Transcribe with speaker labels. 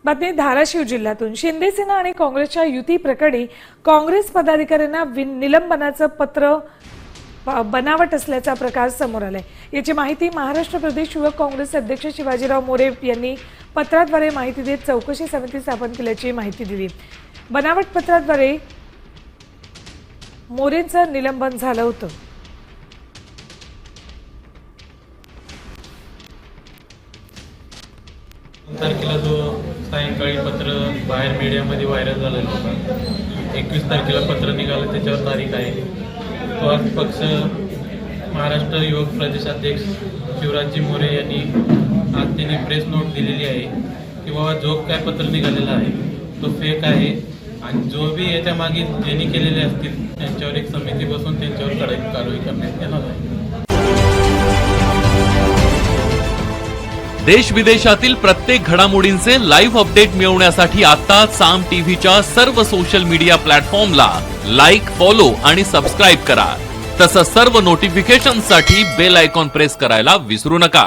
Speaker 1: बातमी धाराशिव जिल्ह्यातून शिंदे सेना आणि काँग्रेसच्या युती प्रकरणी काँग्रेस पदाधिकाऱ्यांना निलंबनाचं पत्र बनावट असल्याचा प्रकार समोर आलाय। याची माहिती महाराष्ट्र प्रदेश युवक काँग्रेस अध्यक्ष शिवाजीराव मोरे यांनी पत्राद्वारे माहिती देत चौकशी समिती स्थापन केल्याची माहिती दिली। बनावट पत्राद्वारे मोरेंचं निलंबन झालं होतं।
Speaker 2: तारखेला जो सायंकाळी पत्र बाहेर मीडियामध्ये व्हायरल झालेलं होतं, 21 तारखेला पत्र निघालं, त्याच्यावर तारीख आहे। तो आज पक्ष महाराष्ट्र युवक प्रदेशाध्यक्ष शिवराजी मोरे यांनी आज त्यांनी प्रेस नोट दिलेली आहे की बाबा जो काय पत्र निघालेलं आहे तो फेक आहे आणि जो बी याच्या मागे ज्यांनी केलेले असतील त्यांच्यावर एक समिती बसून त्यांच्यावर कडक कारवाई करण्यात येणार आहे।
Speaker 3: देश विदेशातील प्रत्येक घडामोडींचे लाईव्ह अपडेट मिळवण्यासाठी आता साम टीव्हीच्या सर्व सोशल मीडिया प्लॅटफॉर्मला लाईक, फॉलो आणि सबस्क्राईब करा। तसंच सर्व नोटिफिकेशनसाठी बेल आयकॉन प्रेस करायला विसरू नका।